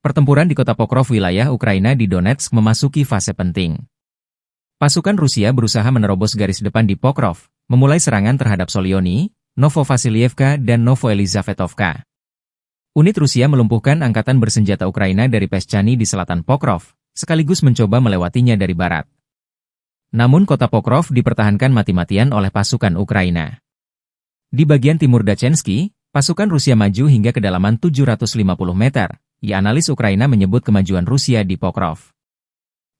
Pertempuran di kota Pokrov wilayah Ukraina di Donetsk memasuki fase penting. Pasukan Rusia berusaha menerobos garis depan di Pokrov, memulai serangan terhadap Solyony, Novovasilievka, dan Novoelizavetovka. Unit Rusia melumpuhkan angkatan bersenjata Ukraina dari Peschani di selatan Pokrov, sekaligus mencoba melewatinya dari barat. Namun kota Pokrov dipertahankan mati-matian oleh pasukan Ukraina. Di bagian timur Dachenski, pasukan Rusia maju hingga kedalaman 750 meter. Analis Ukraina menyebut kemajuan Rusia di Pokrov.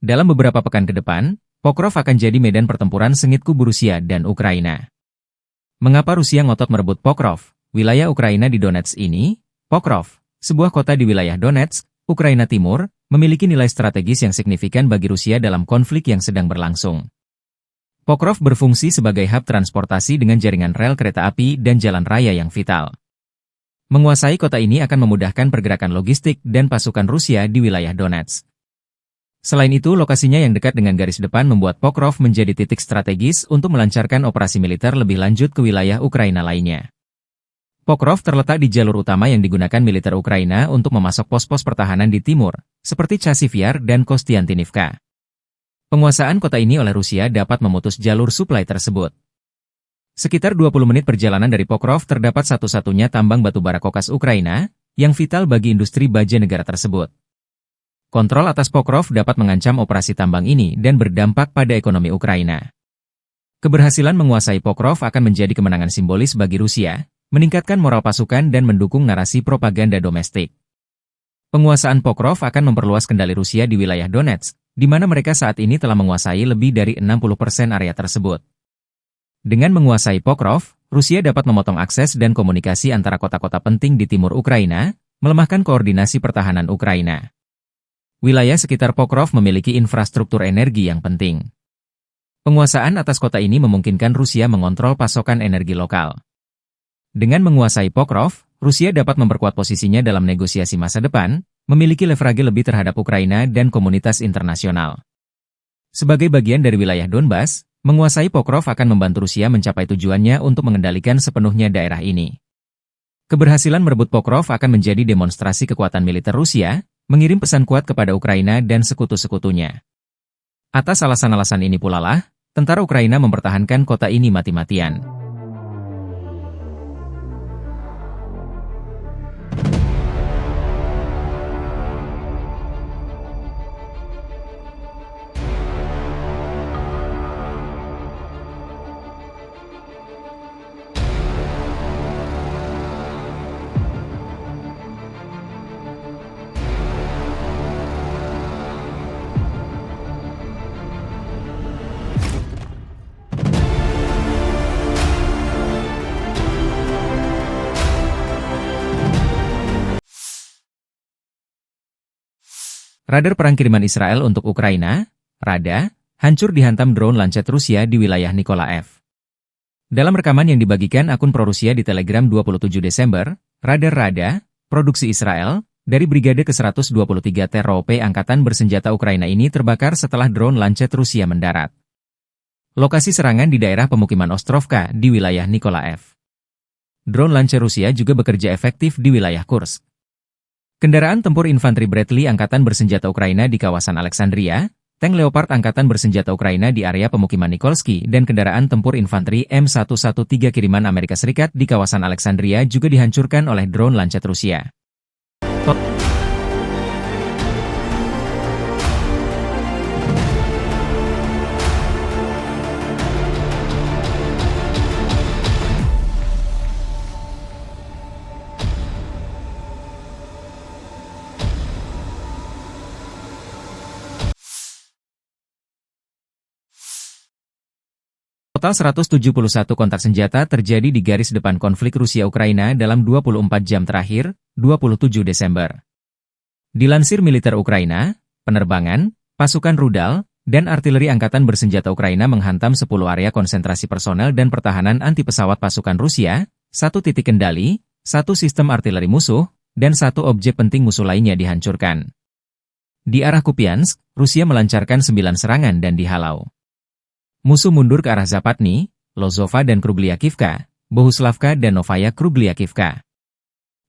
Dalam beberapa pekan ke depan, Pokrov akan jadi medan pertempuran sengit kubu Rusia dan Ukraina. Mengapa Rusia ngotot merebut Pokrov, wilayah Ukraina di Donetsk ini? Pokrov, sebuah kota di wilayah Donetsk, Ukraina Timur, memiliki nilai strategis yang signifikan bagi Rusia dalam konflik yang sedang berlangsung. Pokrov berfungsi sebagai hub transportasi dengan jaringan rel kereta api dan jalan raya yang vital. Menguasai kota ini akan memudahkan pergerakan logistik dan pasukan Rusia di wilayah Donetsk. Selain itu, lokasinya yang dekat dengan garis depan membuat Pokrov menjadi titik strategis untuk melancarkan operasi militer lebih lanjut ke wilayah Ukraina lainnya. Pokrov terletak di jalur utama yang digunakan militer Ukraina untuk memasok pos-pos pertahanan di timur, seperti Chasiv Yar dan Kostiantynivka. Penguasaan kota ini oleh Rusia dapat memutus jalur suplai tersebut. Sekitar 20 menit perjalanan dari Pokrov terdapat satu-satunya tambang batubara kokas Ukraina, yang vital bagi industri baja negara tersebut. Kontrol atas Pokrov dapat mengancam operasi tambang ini dan berdampak pada ekonomi Ukraina. Keberhasilan menguasai Pokrov akan menjadi kemenangan simbolis bagi Rusia, meningkatkan moral pasukan dan mendukung narasi propaganda domestik. Penguasaan Pokrov akan memperluas kendali Rusia di wilayah Donetsk, di mana mereka saat ini telah menguasai lebih dari 60% area tersebut. Dengan menguasai Pokrov, Rusia dapat memotong akses dan komunikasi antara kota-kota penting di timur Ukraina, melemahkan koordinasi pertahanan Ukraina. Wilayah sekitar Pokrov memiliki infrastruktur energi yang penting. Penguasaan atas kota ini memungkinkan Rusia mengontrol pasokan energi lokal. Dengan menguasai Pokrov, Rusia dapat memperkuat posisinya dalam negosiasi masa depan, memiliki leverage lebih terhadap Ukraina dan komunitas internasional. Sebagai bagian dari wilayah Donbas, menguasai Pokrov akan membantu Rusia mencapai tujuannya untuk mengendalikan sepenuhnya daerah ini. Keberhasilan merebut Pokrov akan menjadi demonstrasi kekuatan militer Rusia, mengirim pesan kuat kepada Ukraina dan sekutu-sekutunya. Atas alasan-alasan ini pula lah, tentara Ukraina mempertahankan kota ini mati-matian. Radar perang kiriman Israel untuk Ukraina, RADA, hancur dihantam drone lancet Rusia di wilayah Nikolaev. Dalam rekaman yang dibagikan akun pro-Rusia di Telegram 27 Desember, radar RADA, produksi Israel, dari Brigade ke-123 TROP Angkatan Bersenjata Ukraina ini terbakar setelah drone lancet Rusia mendarat. Lokasi serangan di daerah pemukiman Ostrovka di wilayah Nikolaev. Drone lancet Rusia juga bekerja efektif di wilayah Kursk. Kendaraan tempur infanteri Bradley Angkatan Bersenjata Ukraina di kawasan Alexandria, tank Leopard Angkatan Bersenjata Ukraina di area pemukiman Nikolsky, dan kendaraan tempur infanteri M113 kiriman Amerika Serikat di kawasan Alexandria juga dihancurkan oleh drone lancet Rusia. Total 171 kontak senjata terjadi di garis depan konflik Rusia-Ukraina dalam 24 jam terakhir, 27 Desember. Dilansir militer Ukraina, penerbangan, pasukan rudal, dan artileri angkatan bersenjata Ukraina menghantam 10 area konsentrasi personel dan pertahanan anti-pesawat pasukan Rusia, 1 titik kendali, 1 sistem artileri musuh, dan 1 objek penting musuh lainnya dihancurkan. Di arah Kupiansk, Rusia melancarkan 9 serangan dan dihalau. Musuh mundur ke arah Zapatny, Lozova dan Krugliakivka, Bohuslavka dan Novaya Krugliakivka.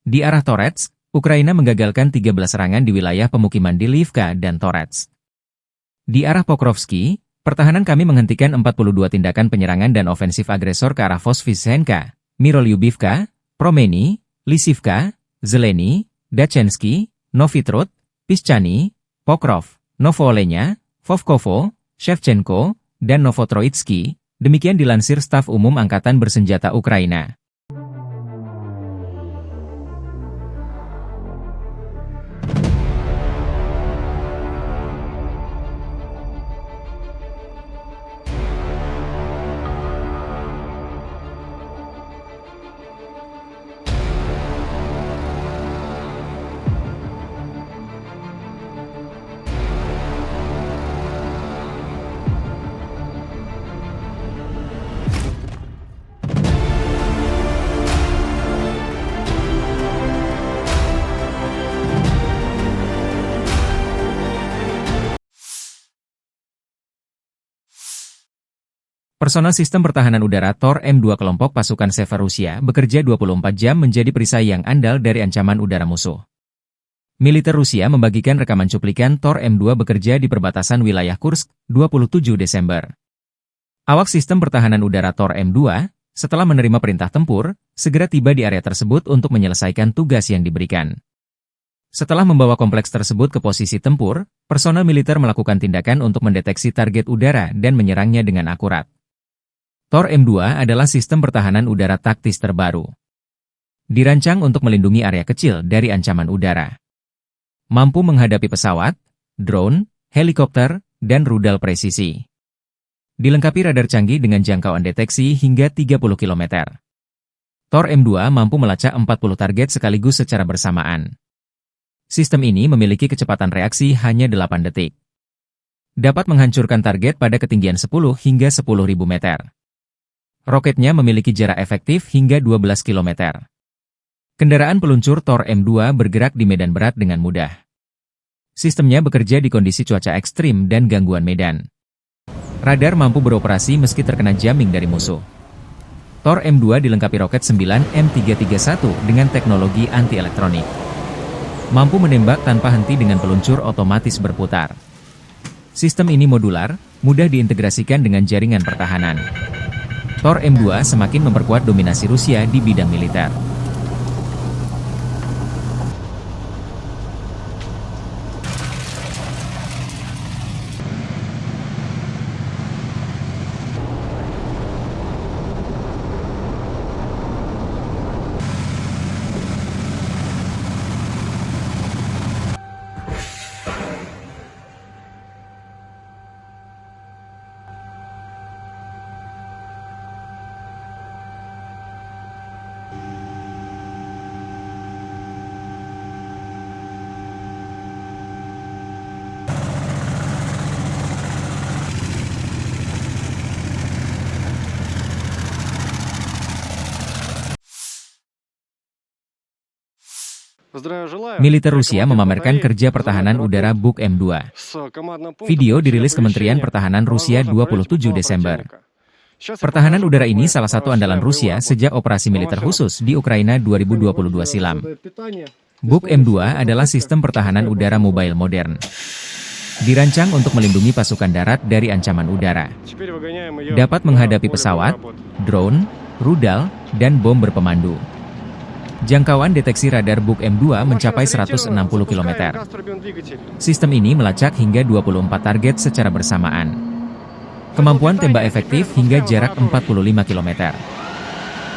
Di arah Torets, Ukraina menggagalkan 13 serangan di wilayah pemukiman di Lvivka dan Torets. Di arah Pokrovski, pertahanan kami menghentikan 42 tindakan penyerangan dan ofensif agresor ke arah Voskresenka, Mirolyubivka, Promeni, Lisivka, Zeleny, Dachenski, Novitrud, Pischany, Pokrov, Novoolenya, Vovkovo, Shevchenko, dan Novotroitsky, demikian dilansir Staf Umum Angkatan Bersenjata Ukraina. Personel Sistem Pertahanan Udara Tor M2 kelompok pasukan Sever Rusia bekerja 24 jam menjadi perisai yang andal dari ancaman udara musuh. Militer Rusia membagikan rekaman cuplikan Tor M2 bekerja di perbatasan wilayah Kursk, 27 Desember. Awak Sistem Pertahanan Udara Tor M2, setelah menerima perintah tempur, segera tiba di area tersebut untuk menyelesaikan tugas yang diberikan. Setelah membawa kompleks tersebut ke posisi tempur, personel militer melakukan tindakan untuk mendeteksi target udara dan menyerangnya dengan akurat. Tor M2 adalah sistem pertahanan udara taktis terbaru. Dirancang untuk melindungi area kecil dari ancaman udara. Mampu menghadapi pesawat, drone, helikopter, dan rudal presisi. Dilengkapi radar canggih dengan jangkauan deteksi hingga 30 km. Tor M2 mampu melacak 40 target sekaligus secara bersamaan. Sistem ini memiliki kecepatan reaksi hanya 8 detik. Dapat menghancurkan target pada ketinggian 10 hingga 10.000 meter. Roketnya memiliki jarak efektif hingga 12 km. Kendaraan peluncur Tor M2 bergerak di medan berat dengan mudah. Sistemnya bekerja di kondisi cuaca ekstrim dan gangguan medan. Radar mampu beroperasi meski terkena jamming dari musuh. Tor M2 dilengkapi roket 9 M331 dengan teknologi anti-elektronik. Mampu menembak tanpa henti dengan peluncur otomatis berputar. Sistem ini modular, mudah diintegrasikan dengan jaringan pertahanan. Tor M2 semakin memperkuat dominasi Rusia di bidang militer. Militer Rusia memamerkan kerja pertahanan udara Buk M2. Video dirilis Kementerian Pertahanan Rusia 27 Desember. Pertahanan udara ini salah satu andalan Rusia sejak operasi militer khusus di Ukraina 2022 silam. Buk M2 adalah sistem pertahanan udara mobile modern. Dirancang untuk melindungi pasukan darat dari ancaman udara. Dapat menghadapi pesawat, drone, rudal, dan bom berpemandu. Jangkauan deteksi radar Buk M2 mencapai 160 km. Sistem ini melacak hingga 24 target secara bersamaan. Kemampuan tembak efektif hingga jarak 45 km.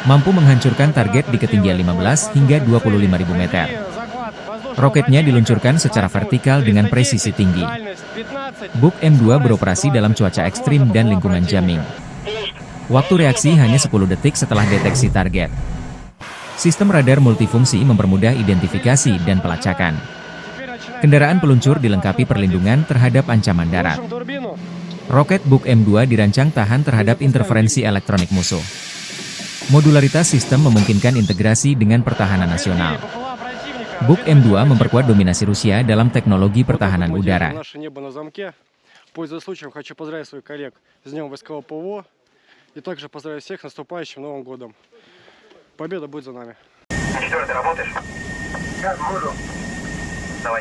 Mampu menghancurkan target di ketinggian 15 hingga 25.000 meter. Roketnya diluncurkan secara vertikal dengan presisi tinggi. Buk M2 beroperasi dalam cuaca ekstrim dan lingkungan jamming. Waktu reaksi hanya 10 detik setelah deteksi target. Sistem radar multifungsi mempermudah identifikasi dan pelacakan. Kendaraan peluncur dilengkapi perlindungan terhadap ancaman darat. Roket Buk M2 dirancang tahan terhadap interferensi elektronik musuh. Modularitas sistem memungkinkan integrasi dengan pertahanan nasional. Buk M2 memperkuat dominasi Rusia dalam teknologi pertahanan udara. Победа будет за нами. 4-й, работаешь? Сейчас буду. Давай.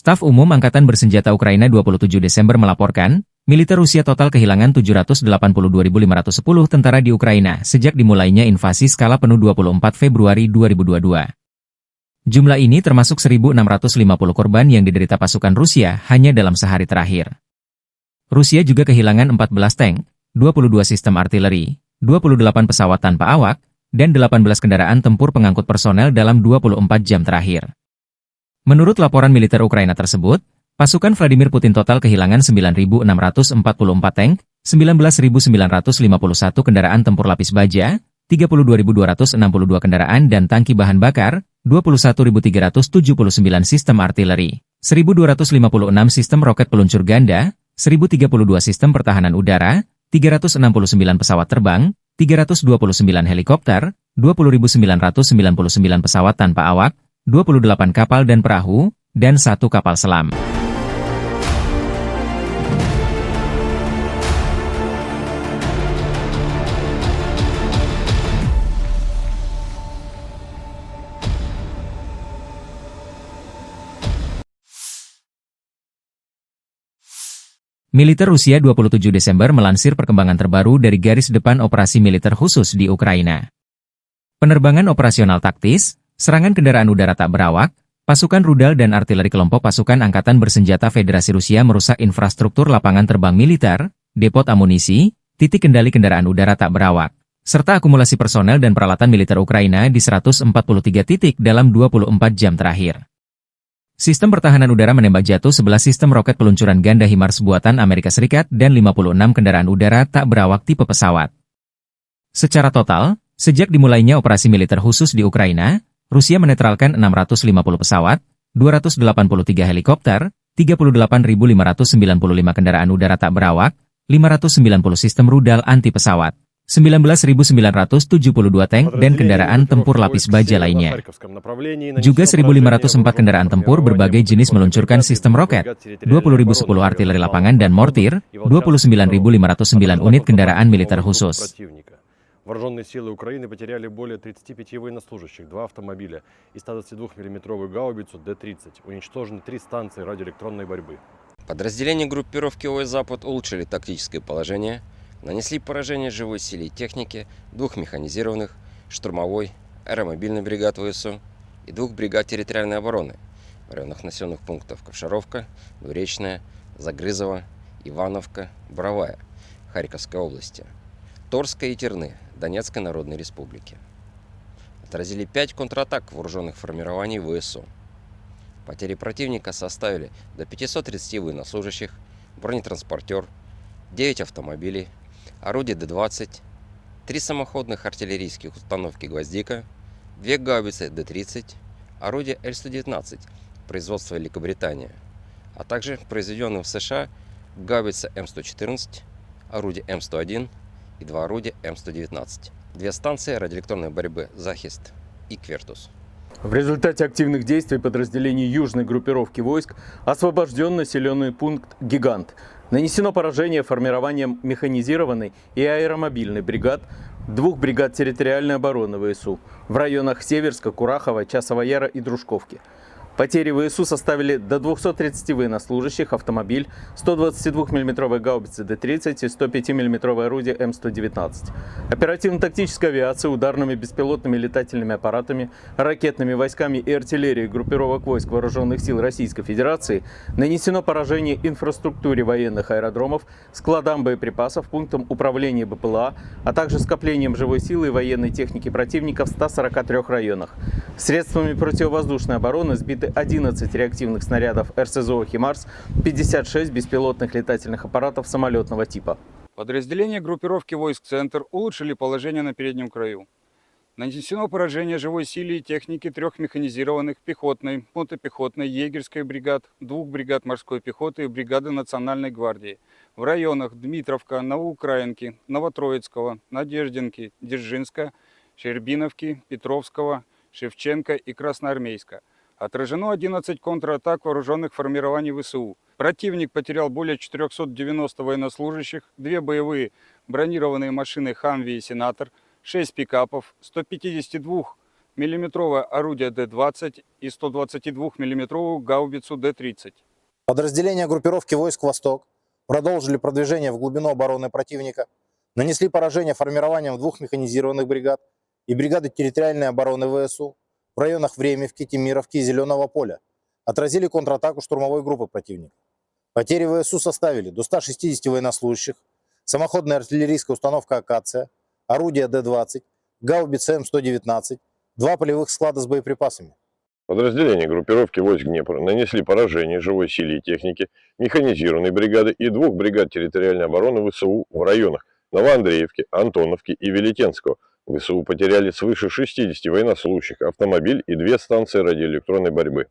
Staf Umum Angkatan Bersenjata Ukraina 27 Desember melaporkan, militer Rusia total kehilangan 782.510 tentara di Ukraina sejak dimulainya invasi skala penuh 24 Februari 2022. Jumlah ini termasuk 1.650 korban yang diderita pasukan Rusia hanya dalam sehari terakhir. Rusia juga kehilangan 14 tank, 22 sistem artileri, 28 pesawat tanpa awak, dan 18 kendaraan tempur pengangkut personel dalam 24 jam terakhir. Menurut laporan militer Ukraina tersebut, pasukan Vladimir Putin total kehilangan 9.644 tank, 19.951 kendaraan tempur lapis baja, 32.262 kendaraan dan tangki bahan bakar, 21.379 sistem artileri, 1.256 sistem roket peluncur ganda, 1.032 sistem pertahanan udara, 369 pesawat terbang, 329 helikopter, 20.999 pesawat tanpa awak, 28 kapal dan perahu, dan 1 kapal selam. Militer Rusia 27 Desember melansir perkembangan terbaru dari garis depan operasi militer khusus di Ukraina. Penerbangan operasional taktis, serangan kendaraan udara tak berawak, pasukan rudal dan artileri kelompok pasukan Angkatan Bersenjata Federasi Rusia merusak infrastruktur lapangan terbang militer, depot amunisi, titik kendali kendaraan udara tak berawak, serta akumulasi personel dan peralatan militer Ukraina di 143 titik dalam 24 jam terakhir. Sistem pertahanan udara menembak jatuh 11 sistem roket peluncuran ganda HIMARS buatan Amerika Serikat dan 56 kendaraan udara tak berawak tipe pesawat. Secara total, sejak dimulainya operasi militer khusus di Ukraina, Rusia menetralkan 650 pesawat, 283 helikopter, 38.595 kendaraan udara tak berawak, 590 sistem rudal anti pesawat, 19.972 tank dan kendaraan tempur lapis baja lainnya. Juga 1.504 kendaraan tempur berbagai jenis meluncurkan sistem roket, 20.010 artileri lapangan dan mortir, 29.509 unit kendaraan militer khusus. Вооруженные силы Украины потеряли более 35 военнослужащих, 2 автомобиля и 122-мм гаубицу Д-30. Уничтожены 3 станции радиоэлектронной борьбы. Подразделения группировки ОС «Запад» улучшили тактическое положение, нанесли поражение живой силе и технике 2 механизированных, штурмовой, аэромобильной бригад ВСУ и 2 бригад территориальной обороны в районах населенных пунктов Ковшаровка, Двуречная, Загрызово, Ивановка, Боровая Харьковской области, Торска и Терны Донецкой Народной Республики. Отразили 5 контратак вооруженных формирований ВСУ. Потери противника составили до 530 военнослужащих, бронетранспортер, 9 автомобилей, орудие Д-20, 3 самоходных артиллерийских установки «Гвоздика», 2 гаубицы Д-30, орудие Л-119 производства Великобритании, а также произведенные в США гаубица М114, орудие М101 и 2 орудия М119, 2 станции радиоэлектронной борьбы «Захист» и «Квертус». В результате активных действий подразделений южной группировки войск освобожден населенный пункт «Гигант». Нанесено поражение формированием механизированной и аэромобильной бригад, 2 бригад территориальной обороны ВСУ в районах Северска, Курахова, Часова Яра и Дружковки. Потери ВСУ составили до 230 военнослужащих, автомобиль, 122 мм гаубицы Д-30 и 105 мм орудие М119. Оперативно-тактическая авиация, ударными беспилотными летательными аппаратами, ракетными войсками и артиллерией группировок войск Вооруженных сил Российской Федерации нанесено поражение инфраструктуре военных аэродромов, складам боеприпасов, пунктам управления БПЛА, а также скоплением живой силы и военной техники противника в 143 районах. Средствами противовоздушной обороны сбиты 11 реактивных снарядов РСЗО «Химарс», 56 беспилотных летательных аппаратов самолетного типа. Подразделения группировки войск «Центр» улучшили положение на переднем краю. Нанесено поражение живой силе и технике 3 механизированных пехотной, мотопехотной, егерской бригад, 2 бригад морской пехоты и бригады Национальной гвардии в районах Дмитровка, Новоукраинки, Новотроицкого, Надеждинки, Дзержинска, Щербиновки, Петровского, Шевченко и Красноармейска. Отражено 11 контратак вооруженных формирований ВСУ. Противник потерял более 490 военнослужащих, 2 боевые бронированные машины «Хамви» и «Сенатор», 6 пикапов, 152-мм орудие Д-20 и 122-мм гаубицу Д-30. Подразделения группировки войск «Восток» продолжили продвижение в глубину обороны противника, нанесли поражение формированием 2 механизированных бригад и бригады территориальной обороны ВСУ в районах Времевки, Темировки и Зеленого поля, отразили контратаку штурмовой группы противника. Потери ВСУ составили до 160 военнослужащих, самоходная артиллерийская установка «Акация», орудие Д-20, гаубица М-119, 2 полевых склада с боеприпасами. Подразделения группировки войск Днепр нанесли поражение живой силе и технике механизированной бригады и 2 бригад территориальной обороны ВСУ в районах Новоандреевки, Антоновки и Велетенского. ВСУ потеряли свыше 60 военнослужащих, автомобиль и 2 станции радиоэлектронной борьбы.